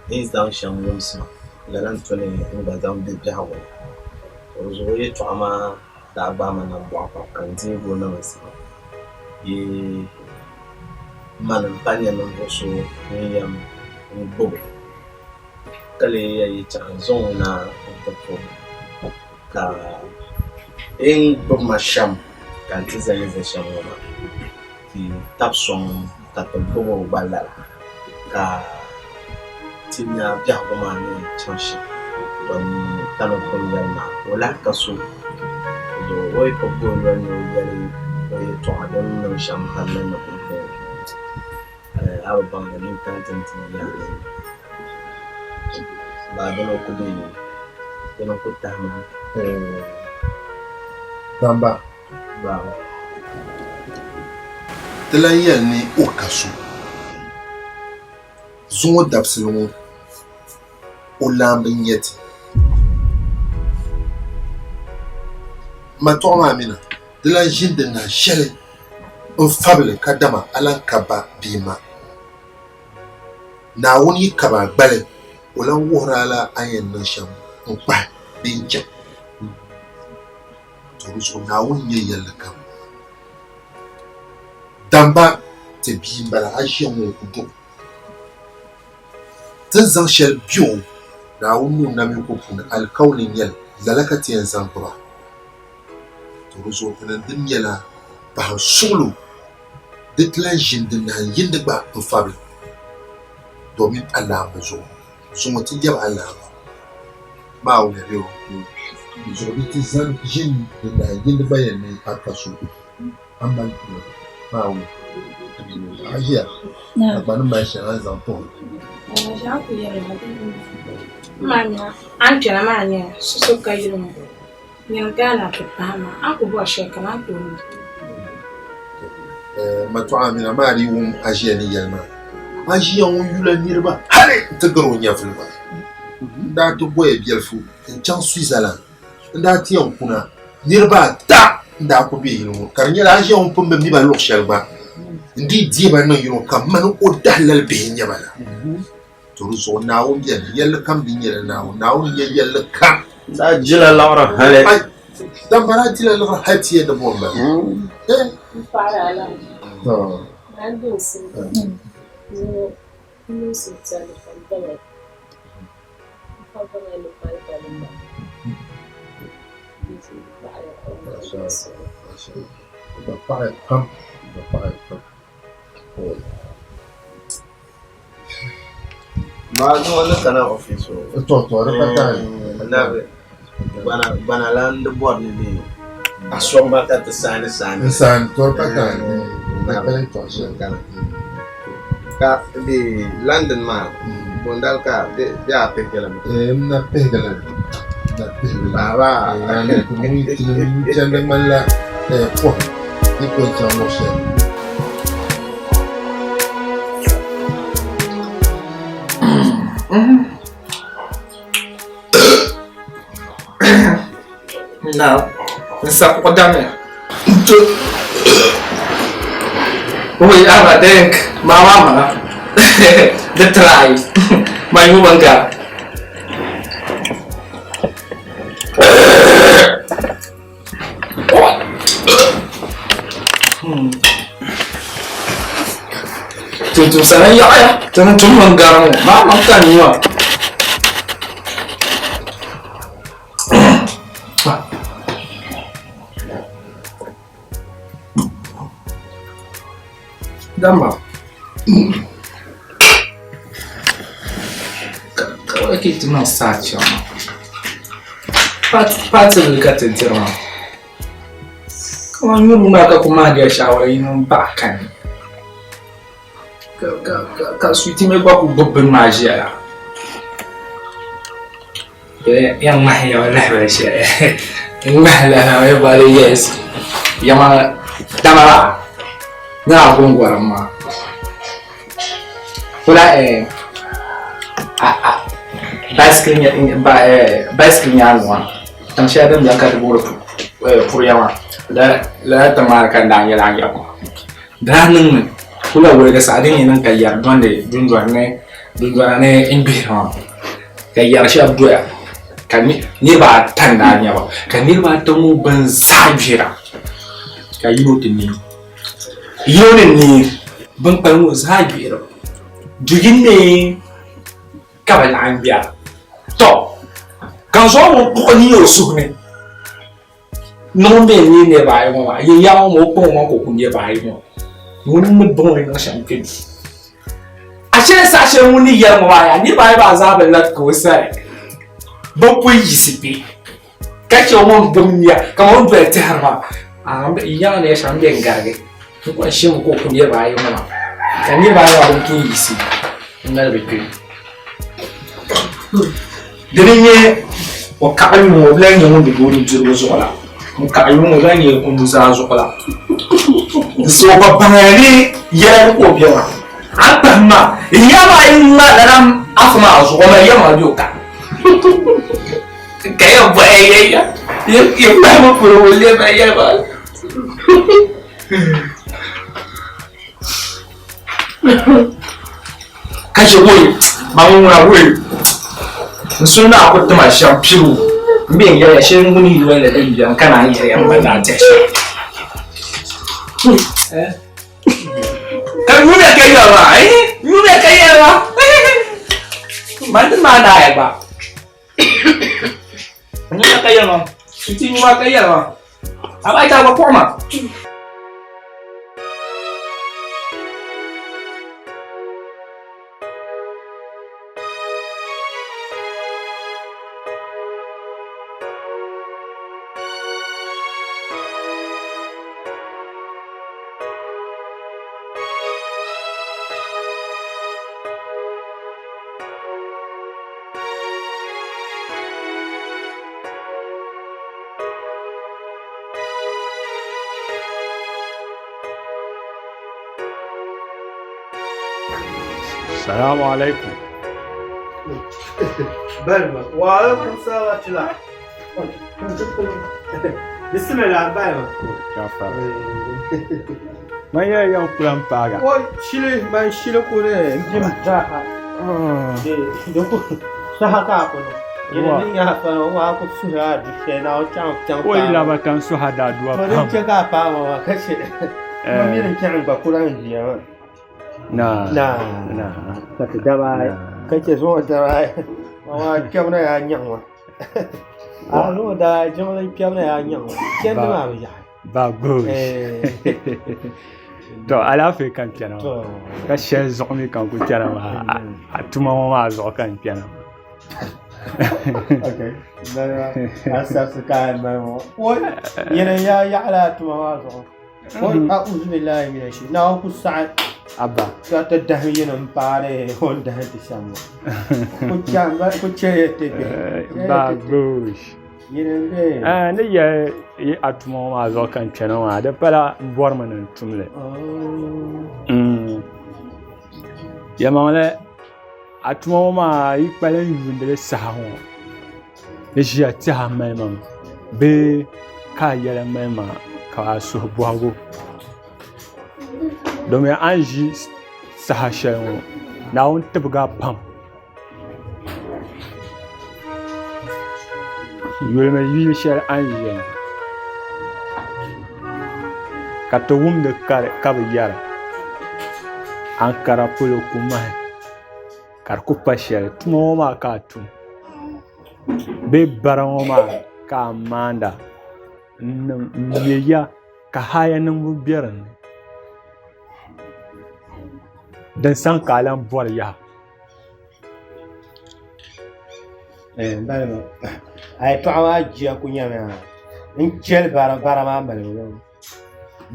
in zan shan mumsma lalan to ne in ba zan bi jawo ozo oye to ama da ba mana bo kan zigo na masa ye manan panya no so yam bobo kale yayi chanzon na tapo ka in bob masham kan tizali za shamona ti tapson tapo bobo bala ka tinya bia ko mani chanshi don tano ko yana wala kaso do oi ko bo no yari oi to adon no sham halan no ko awa banga ni tantanti ya ba dono kudi dono kutama Damba ba telayan ni okasu Zuŋo dabsili ŋo o laambi nyɛti matoɣa maa mina di lan ʒini din na shɛli n fabili ka dama alan kaba bia ma Naawuni yi kaba gbali o lan wuhiri ala a yɛn niŋ shɛm n kpahi bee n chɛm to di zuɣu Naawuni nyɛ yɛlli kam damba ti bia n bala a ʒiya ŋo ku do ti ni zaŋ shɛli biɛɣu Naawuni ni o nam ko puuni alikawuli nyɛli lala ka ti yɛn zaŋ gbuba to di zuɣu ti din nyɛla paɣa suɣulo di ti lan ʒini din nahan yindi gba n fabili domin alaambu zuɣu zuŋo ti yɛbi alaambu maa wuli bɛ o zuɣu di ti zaŋ ʒini din nahan yindi gba yɛn ni a ka so an mali tuuli maa wuli a ʒiya a gba ni mali shɛli an zaŋ pɔhi Manya, anche la mania, so che io non mi gana che pama, anche può scegliere anche uno. Matoɣa mina maa di wum a ʒiya ni yɛli maa a ʒiya ŋun yula niriba hali n ti gari o nyɛvuli maa n daa ti bɔya biɛlifu n chaŋ Switzerland n daa ti yɛn kuna niriba ata n daa ku be yili ŋɔ ka di nyɛla a ʒiya ŋun pun bi miba luɣu shɛli gba n di diɛba niŋ yili ŋɔ ka mani o dahlali bihi n nyɛba la to di zuɣu Naawuni biɛni yɛlli kam di nyɛla Naawuni nyɛ yɛlli kam daa jila laɣiri hali damba daa jila laɣiri hali ti yɛn di bɔm bala Mas wala kana office to repata nabe bana land board ni asomba ka tsani to repata na bele to kana ka di London ma bondal ka ya pekela na pekela baba ko muy tinde mala po ni ko chamo she No, nsa ko dame. We have a denk, mama. The try. My woman got. Tutu sana ya. Jangan cuma garang. Mama kan ni mah. Damba. Kau kita nak saja. Pat dekat terang. Kau ni rumah kau kumaga shower ini bahkan. Kau suiti mereka aku beban maja. Yang mah ya lah macam. Yang mah lah ya balik yes. Yang mah damba. Na aku ngwaram ma. Pula bicycle nya nwa. Tam sha dan da ka dubo pour yawa. La tamar kan dan ya lang ya ko. Danin pula we ga sadin yin ka yar donde dundwane imbe ha. Ka yar shi abdu ya. Kan ni ba tan da nya ba. Kan ni ba tamu ban sabira. Ka yi notini. Yonin ni ban kalmo zagiro jugin ne kabal an biya to kan so mo ko ni yo sugne non be ni ne ba yo ma yin ya mo ko mo ko kun ye ba yo mun mun bon na champion a ce sa ce mun ni ya mo ya ni ba za ba lat ko sai ba pu yisibi ka ce mo dum ya ka mo be te harba a be ya ne shan de ngage ko shi ko kun ye ba yo ma kan ye ba yo ko ki yisi ngal be ki deni o ka ayu mo blen yo mo de go ni juro zo la mo ka ayu mo blen yo ko mu za zo la so ba banani ya ko biya Apa yama inna dalam afma azuma yama joka kayak bayaya ya mama purule bayaya kashe boy mamuna boy sunna ko tuma shampiru min ya shin muni wala da biyan kana yi yan bana ta shi kan mu da kai ba mu da kai ba man ma da ba mu da kai ba cikin mu kai ba abai ta ba kuma السلام عليكم. برمى وعليكم السلام ورحمة الله. بسم الله برمى. جعفر. ما هي يوم كلام باغا. شيله ما شيله كله جم جاها. دوكو سهاكا كله. Ini ya apa? Wah aku sudah di sana cang. Oh iya bahkan sudah dua. Kalau cakap apa mah kasih. Mami nak cang bakuran dia. Nah. Kata dabai. Kace so dabai. Mama kamera ya nyang ma. Alo da jama kamera ya nyang. Ken ma ba ya. Bagus. To ala fe kan piano. Ka shen zo mi kan ku piano ma. Atuma ma zo kan piano. Okay. Asas kan ma mo. Oi. Yana ya ala tuma ma zo. Oi a'udhu billahi minash shaitanir rajim. Na ku sa'ad. Abba. Kata dahwiyan empare Honda di sama. Kucaya tebe. Bagus. Yene ne ya atuma ma zo kan piano ma da pala bor man tumle. Ya mangale atuma ma yi palen yundele saho. Ne ji ati ha mai mam. Be ka yele mai ma ka so boago. Domin an ji sahashen na wani tabga pam yulma yi shar an yi ka ta wumda kaba yara an kara polo kuma kar ku pashar tuma wama ka tun be baran wama ka manda ya ka haya nan bubiyar ne dan san kalan bor ya bala ay to awa jiya kunya na in chel bara ma bala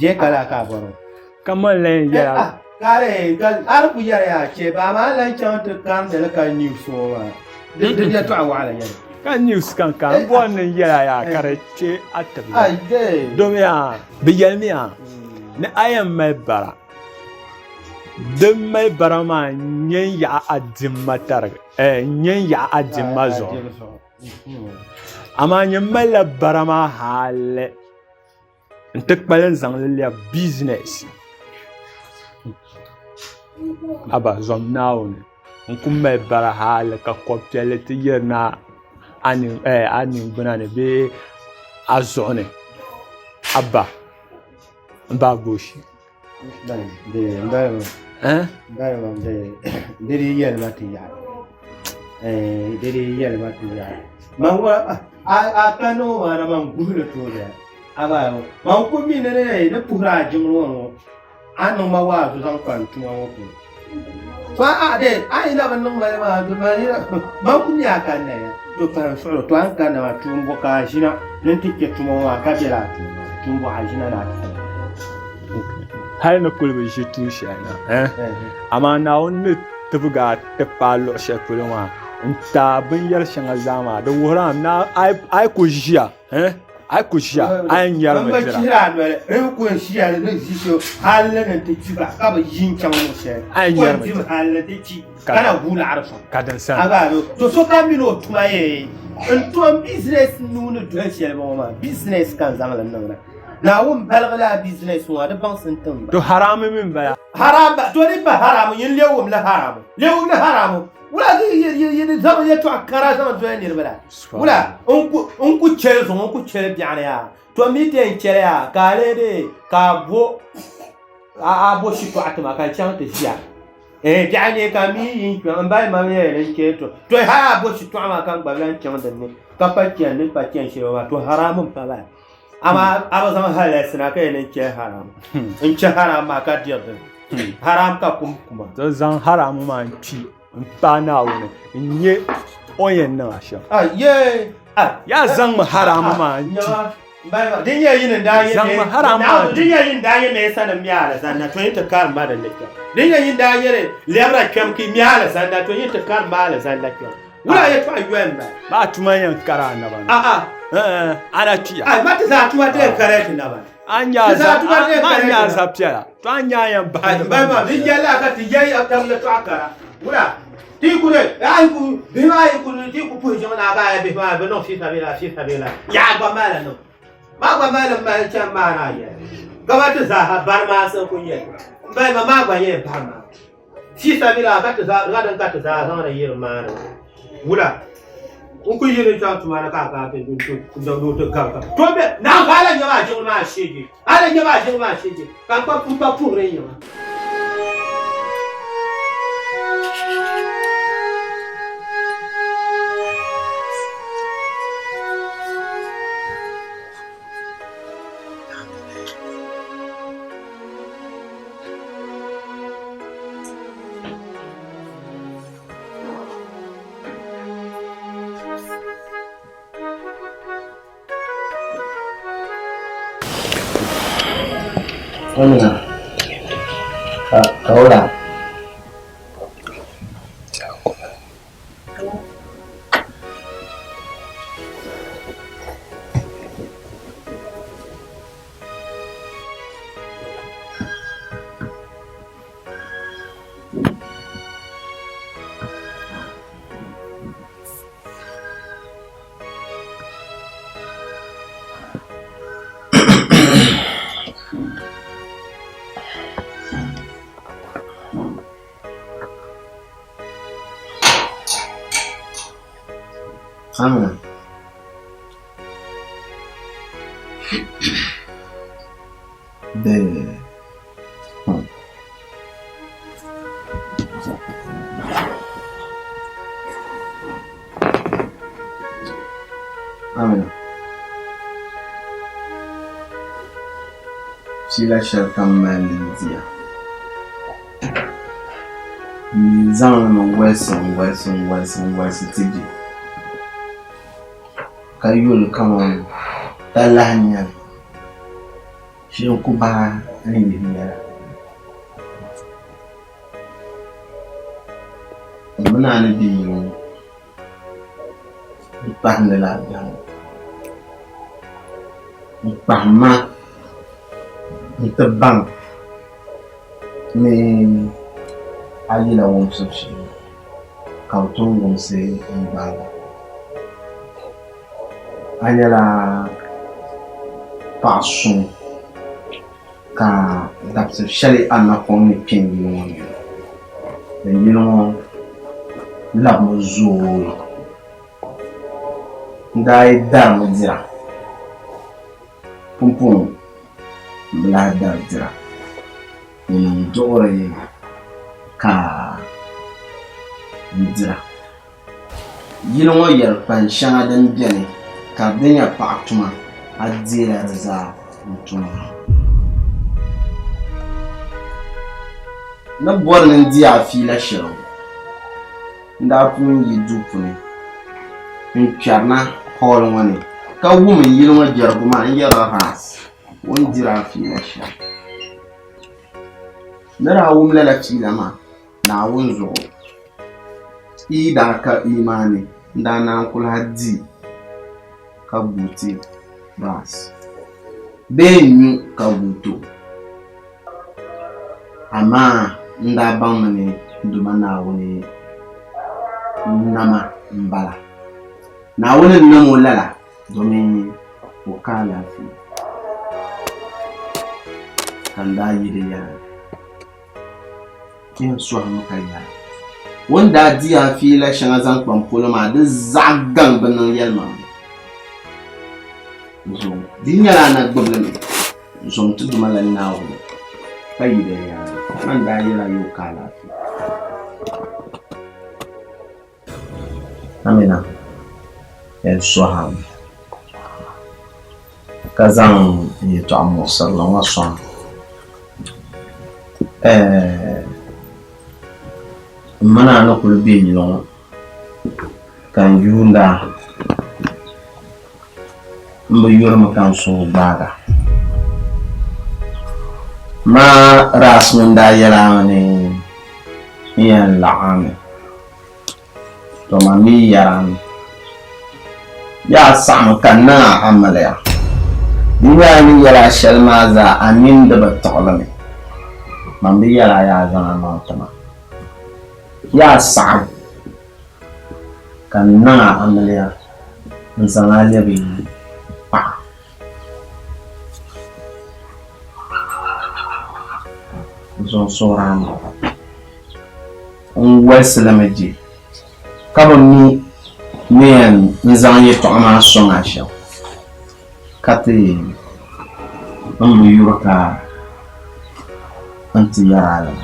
je kala ka boro kamar len ya kare gal ar ku ya ce ba ma lan chan to kan da ka news so ma de to awa ala ya kan news kan bon ya kare ce atabi ai de do me ya biyalmi ya ne ayan mai bara dan mai barama nyen ya adimma targa nyen ya adimma zo ama nyen mai la barama hale ntek palen zang le business aba zom now nkum mai bara hale ka koptele te yerna ani bunane be azone aba ba goshi Dede yel mati ya. Dede yel mati ya. Mangwa a kano wana mangulu to da. Aba mangku mi ne pura jumro no. Anu mawa su san kwantu wa ko. Fa ade ai la ban ma ma do ma ni mangku mi aka ne. To fa so to an kana wa tumbo ka shina nan tike tumo wa ka bela tumbo a shina na ta. har na kulbe shi tushe na amma na wani tabuga ta palo shekulu ma nta bin yar shanga zama da wuram na ai ko jiya ai ku sha an yar Ban mai ba jira kira no re ku shi ya ne shi so halin nan ta ci ba ka ba yin kan mu sai An yar mai ko halin ta ci kana hula arfa kadan san aga no to so ka mi no tuma ye in to business nu no do shi ma business kan zangalan nan na wun balgala business wa da ban sun tun ba to haramu min baya haram ba to ni ba haramu yin lewum la haramu wala yi zama ya to akara zama to ne bala wala on ku chere so on ku chere biane ya to mi den chere ya ka le de ka bo a bo shi to atma ka chan te sia biane ka mi yin ko an bai ma ye ne ke to ha bo shi to ma kan ba lan chan da ne ka pa ken ne pa ken shi ba to haramun pa ba ama aba zama halasna kai ne ke haram in ce haram ma ka diyar haram ka kuma to zan haramu ma ci ba na wani in ye oyen na asha ye ya zan mu haramu ma ci din ye yin da ye zan mu haramu ma din ye yin da ye me sanan miya la zanna to yin ta kar ma da lafiya din ye yin da ye lebra kem ki miya la zanna to yin ta kar ma la zanna lafiya wala ye to ayuan ba tuma yan kara na ba ana tiya ai mata za tuwa ta kare ta na ba anya za pia to anya yan ba ma din ya la ka ti yayi atam la to akara wala ti ku ne ai ku bi ma ai ku ti ku pu jona ga ya bi ma be no fi sabila ya gba mala no ma gba mala ma cha ma na ye ga ba ta za bar ma sa ku ye bai ma gba ye bar ma fi sabila ka ta za ga dan ka ta za san da yir ma wala kun ku yi ta tuma na ka ta dun to da do to ka to be na ga la nyama jin ma shege ala nyama jin ma shege kan pa pu re nyama Amina, Kaula. Amina. Amina. Sila shirkan malin ziya. Ni zan wasu tiji. Kayul kaman talanya shi ku ba ni biya muna ni biyo ipahne la biya ipahma itebang ni ayi la won so shi ka to won se ba anyala passion ka dapse shali ana komi pingi wonyo you know la mozo ndai dar mudira pumpum la dar dira ni dore ka mudira you know yer pan shanga dan biane ka denya paatuma adira za mutuma na bornin dia fila shiro nda pun yi dupuni in charna hol woni ka wumi yilma jarguma yara has won dira fila shiro nara wumla la fila ma na wonzo ida ka imani nda na kula di ka buti bas ben kabuto ama nda bamane duma na woni nama mbala na woni namo lala domin wakala fi kanda yire ya kin so maka ya wanda dia fi la shanga zan kwampolo ma da zagan banan yalma zo dinya na problem zo tudu malan nawo kai da ya man da yira yo kala fi amina el soham kazan yi to amma sallallahu alaihi wasallam mana na kulbe ni no kan yunda mbo yorma kan so baga ma ras mun da yara ne yan la'ame to mami yaran ya sam kanna amala diwa ni yara shalma za amin da batolame mami yara ya zana ma tama ya sam kanna amala nzana lebi pa zon soran on wasalamaji kaba mi men nzanye to ama songa sha kati on yurka anti yara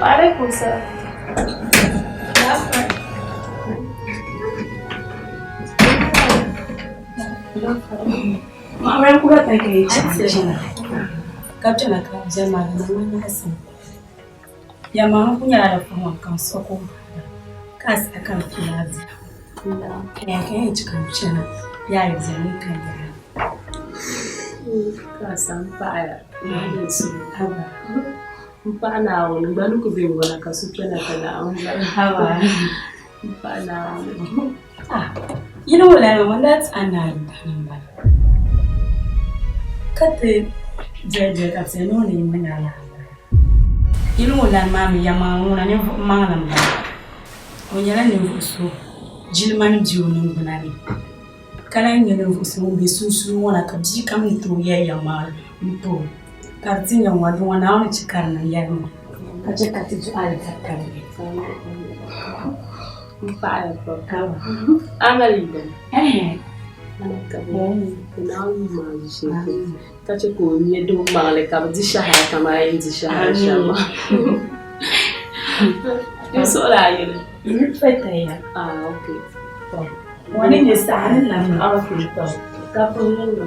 Waalaikum salam. Mama yangu hata ikaichana. Kabla na jamaa na mama hasa. Ya mama kunyara kwa kansoko. Kasi akan kiazi. Ya kaya chikamchana. Ya yzanika ya. Kasa mpaya. Ndio si haba. Mpana wani bali kubingo na kasutana kana amba hawa mpana you know like that's another kate jeje kapse no ni manyala you know like mami ya mauna ni mangala mba onyala ni mfuso jilmani jioni mbunani kala nyene mfuso mbe susu wana kabji kamni to ya mal mpo Kartinya wadu wanaona chikarna yamo. Acha katitu alitakari. Mpaya kwa kawa. Angalida. Anakabu. Kunawi maji. Tache kuumye do male kabdisha haya kama endisha haya shama. Yusola yule. Nifeta ya. Okay. Wani nyesahani la. Okay. Kapo yule.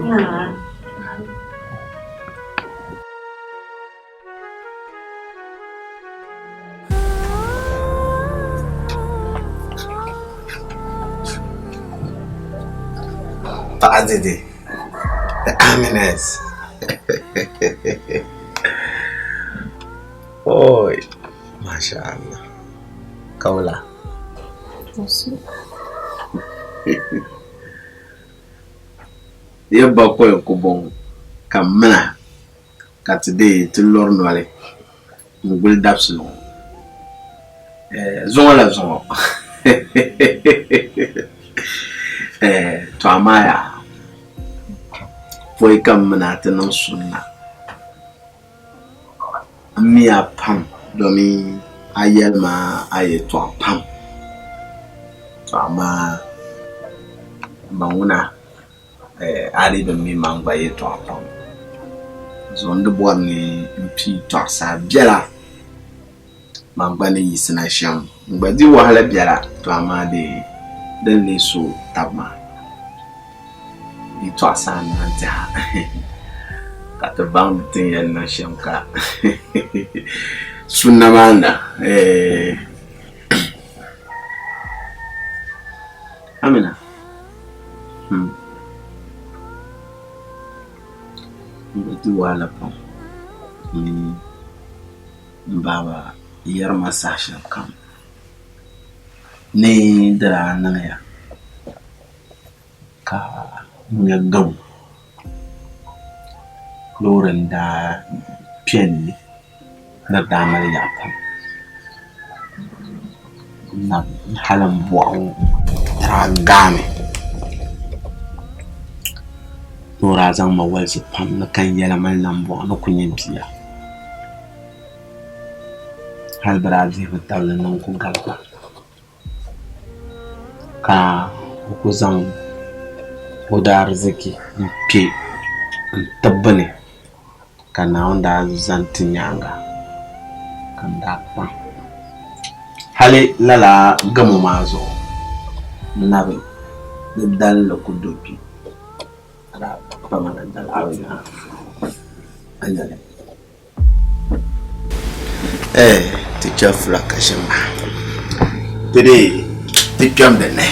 Fazidi, the Amines. Oi, mashallah. Kaula. Dia bako yang kubong kamana katide tulor nwale ngul dapslo. Zonga zonga. To amaya foi kamana tanan sunna amia pam domi ayelma ayeto pam to ama mauna ali domi mangba yeto pam zonde bonni mpi to sa biela mangba ne yisina sham ngba di wahala biela to ama de dan ne so tabma itu asana aja kata bang tinggal nasyam ka sunamanda amina itu wala pa Baba yarma sashen kam ne da nan ya ka ya gam loren da pian na damar ya kam na halan buwan tragame lora zan mawalci pam na kan yala man lambo na kunyin biya hal barazi betal nan ku galba ka ku zan udar ziki pe tabbane kana wanda zan tinyanga kan da kwa hale lala gamu mazo nabe dal ku doki ada pamanan dal awina anyale teacher Flakashima. Today, teacher Bene.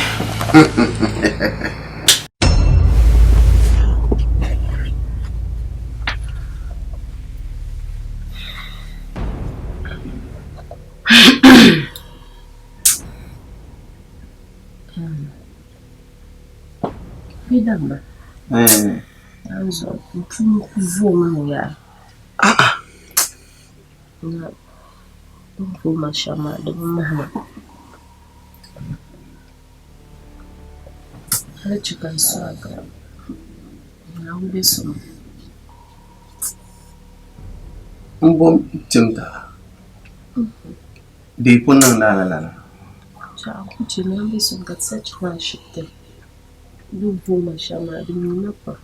Vidamba. Anzo, mfumo ya. Mfumo shama de mama. Ala chikan saga. Na umbeso. Mbom timta. Di pun nang la. Cha ku china umbeso gatsa chwa shite. Du mfumo shama de mama pa.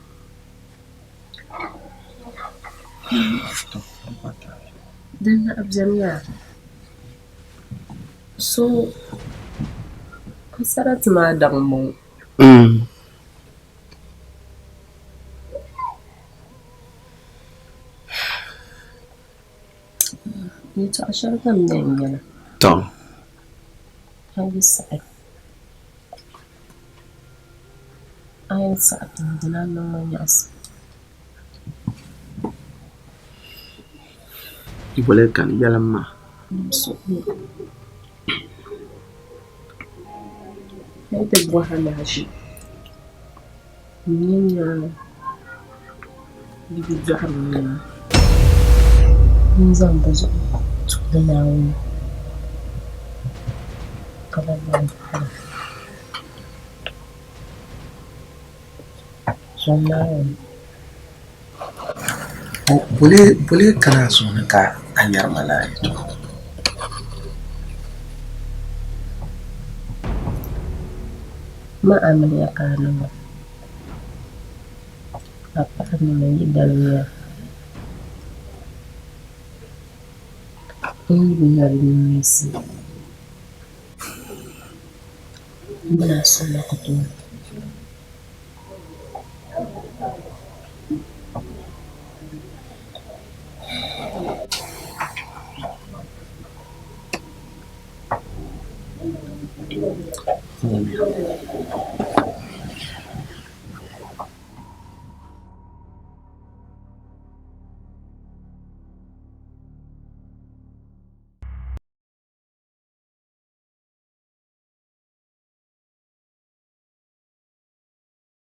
Dan abjamia. So, kasarat madang mo. Ito asyal kam na yun. Tom. Ayun sa atin, dinan ng manyas. Boleh kan jalan mah. Ito buwahan na siya. Hindi niya bibigyan niya. Minsan ba siya tulanawin? Kalaban ka. Tulanawin. Boleh kana so na ka anyar malay ito. Maamali ka naman. Apa naman yung dalawya? Hindi binari ng isi. Banasan ako ito.